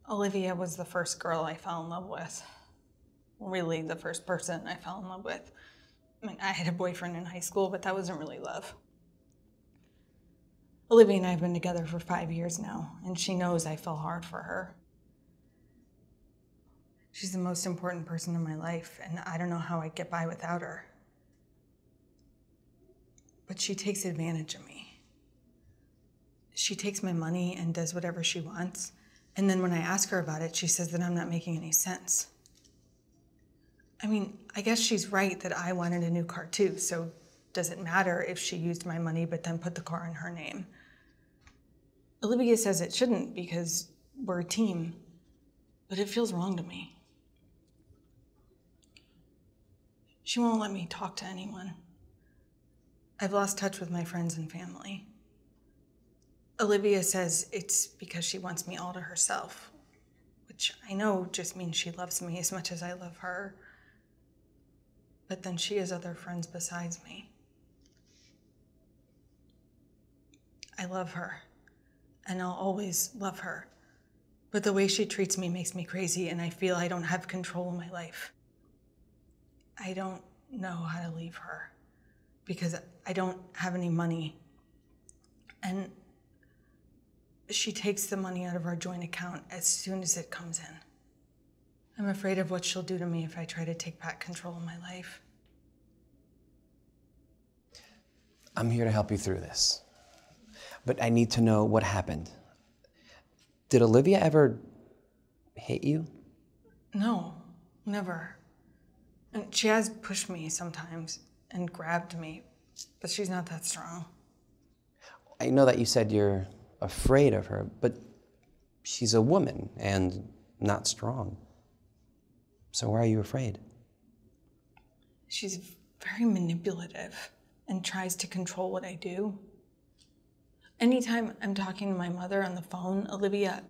Olivia was the first girl I fell in love with. Really, the first person I fell in love with. I mean, I had a boyfriend in high school, but that wasn't really love. Olivia and I have been together for 5 years now, and she knows I fell hard for her. She's the most important person in my life, and I don't know how I'd get by without her. But she takes advantage of me. She takes my money and does whatever she wants, and then when I ask her about it, she says that I'm not making any sense. I mean, I guess she's right that I wanted a new car too, so does it matter if she used my money but then put the car in her name? Olivia says it shouldn't because we're a team, but it feels wrong to me. She won't let me talk to anyone. I've lost touch with my friends and family. Olivia says it's because she wants me all to herself, which I know just means she loves me as much as I love her. But then she has other friends besides me. I love her, and I'll always love her. But the way she treats me makes me crazy, and I feel I don't have control of my life. I don't know how to leave her because I don't have any money. And she takes the money out of our joint account as soon as it comes in. I'm afraid of what she'll do to me if I try to take back control of my life. I'm here to help you through this, but I need to know what happened. Did Olivia ever hit you? No, never. And she has pushed me sometimes and grabbed me, but she's not that strong. I know that you said you're afraid of her, but she's a woman and not strong. So why are you afraid? She's very manipulative and tries to control what I do. Anytime I'm talking to my mother on the phone, Olivia,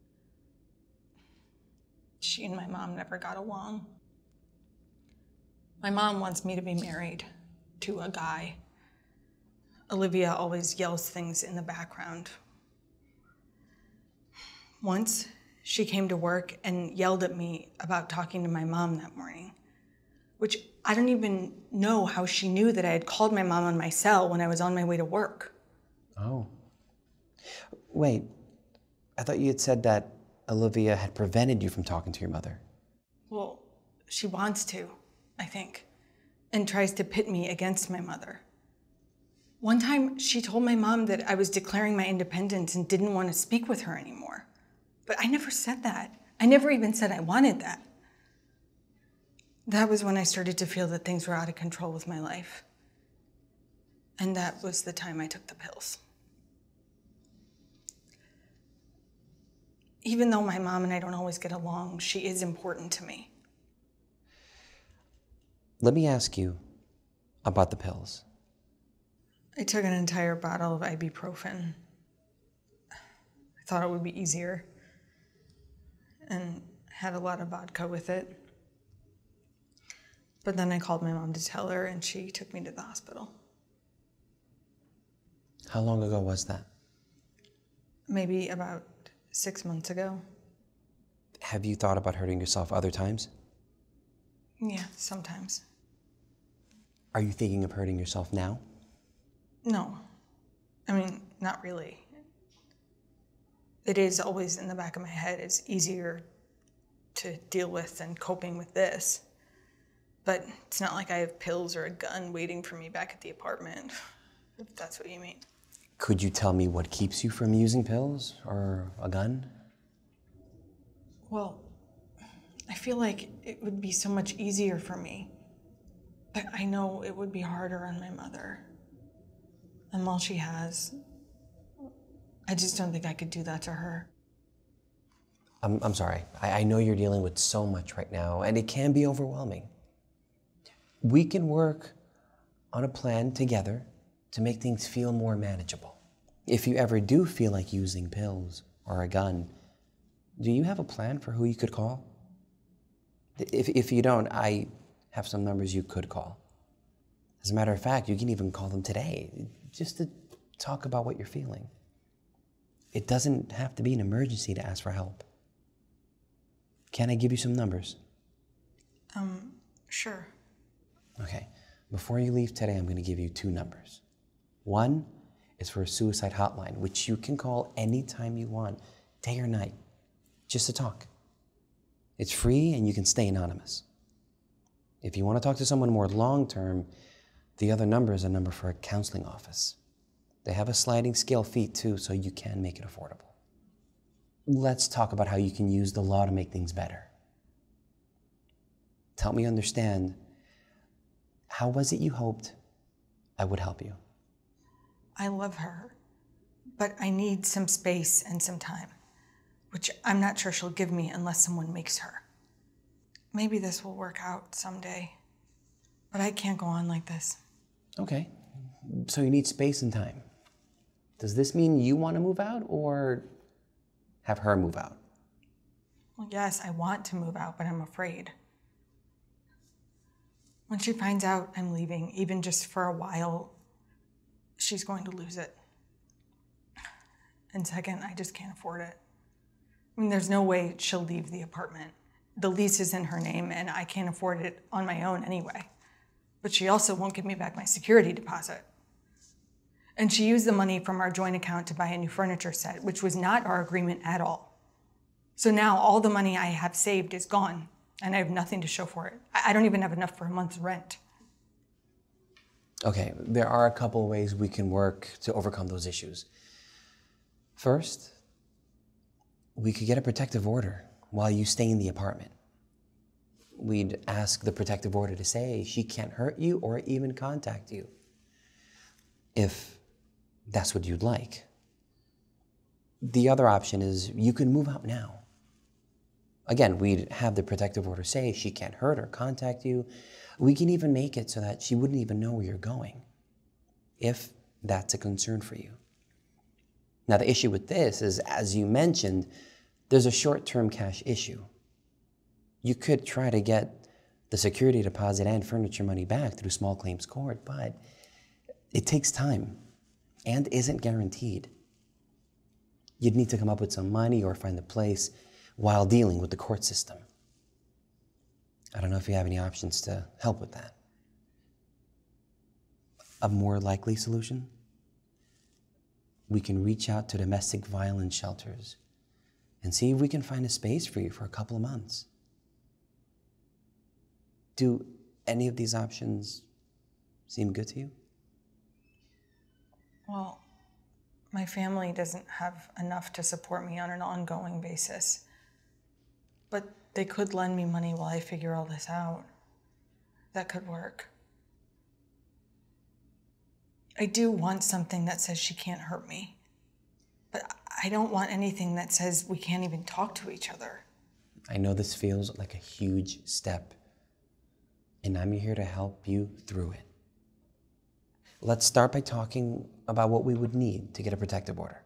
she and my mom never got along. My mom wants me to be married to a guy. Olivia always yells things in the background. Once, she came to work and yelled at me about talking to my mom that morning, which I don't even know how she knew that I had called my mom on my cell when I was on my way to work. Oh. Wait, I thought you had said that Olivia had prevented you from talking to your mother. Well, she wants to, I think, and tries to pit me against my mother. One time, she told my mom that I was declaring my independence and didn't want to speak with her anymore. But I never said that. I never even said I wanted that. That was when I started to feel that things were out of control with my life. And that was the time I took the pills. Even though my mom and I don't always get along, she is important to me. Let me ask you about the pills. I took an entire bottle of ibuprofen. I thought it would be easier, and had a lot of vodka with it. But then I called my mom to tell her, and she took me to the hospital. How long ago was that? Maybe about 6 months ago. Have you thought about hurting yourself other times? Yeah, sometimes. Are you thinking of hurting yourself now? No. I mean, not really. It is always in the back of my head. It's easier to deal with than coping with this. But it's not like I have pills or a gun waiting for me back at the apartment, if that's what you mean. Could you tell me what keeps you from using pills or a gun? Well, I feel like it would be so much easier for me. But I know it would be harder on my mother. And all she has, I just don't think I could do that to her. I'm sorry. I know you're dealing with so much right now, and it can be overwhelming. We can work on a plan together to make things feel more manageable. If you ever do feel like using pills or a gun, do you have a plan for who you could call? If you don't, I have some numbers you could call. As a matter of fact, you can even call them today, just to talk about what you're feeling. It doesn't have to be an emergency to ask for help. Can I give you some numbers? Sure. Okay. Before you leave today, I'm going to give you 2 numbers. One is for a suicide hotline, which you can call anytime you want, day or night, just to talk. It's free and you can stay anonymous. If you want to talk to someone more long-term, the other number is a number for a counseling office. They have a sliding scale fee too, so you can make it affordable. Let's talk about how you can use the law to make things better. Help me understand, how was it you hoped I would help you? I love her, but I need some space and some time, which I'm not sure she'll give me unless someone makes her. Maybe this will work out someday, but I can't go on like this. Okay, so you need space and time. Does this mean you want to move out or have her move out? Well, yes, I want to move out, but I'm afraid. When she finds out I'm leaving, even just for a while, she's going to lose it. And second, I just can't afford it. I mean, there's no way she'll leave the apartment. The lease is in her name, and I can't afford it on my own anyway. But she also won't give me back my security deposit. And she used the money from our joint account to buy a new furniture set, which was not our agreement at all. So now all the money I have saved is gone, and I have nothing to show for it. I don't even have enough for a month's rent. Okay, there are a couple ways we can work to overcome those issues. First, we could get a protective order while you stay in the apartment. We'd ask the protective order to say she can't hurt you or even contact you, if that's what you'd like. The other option is you can move out now. Again, we'd have the protective order say she can't hurt or contact you. We can even make it so that she wouldn't even know where you're going, if that's a concern for you. Now, the issue with this is, as you mentioned, there's a short-term cash issue. You could try to get the security deposit and furniture money back through small claims court, but it takes time and isn't guaranteed. You'd need to come up with some money or find a place while dealing with the court system. I don't know if you have any options to help with that. A more likely solution? We can reach out to domestic violence shelters and see if we can find a space for you for a couple of months. Do any of these options seem good to you? Well, my family doesn't have enough to support me on an ongoing basis. But they could lend me money while I figure all this out. That could work. I do want something that says she can't hurt me. But I don't want anything that says we can't even talk to each other. I know this feels like a huge step, and I'm here to help you through it. Let's start by talking about what we would need to get a protective order.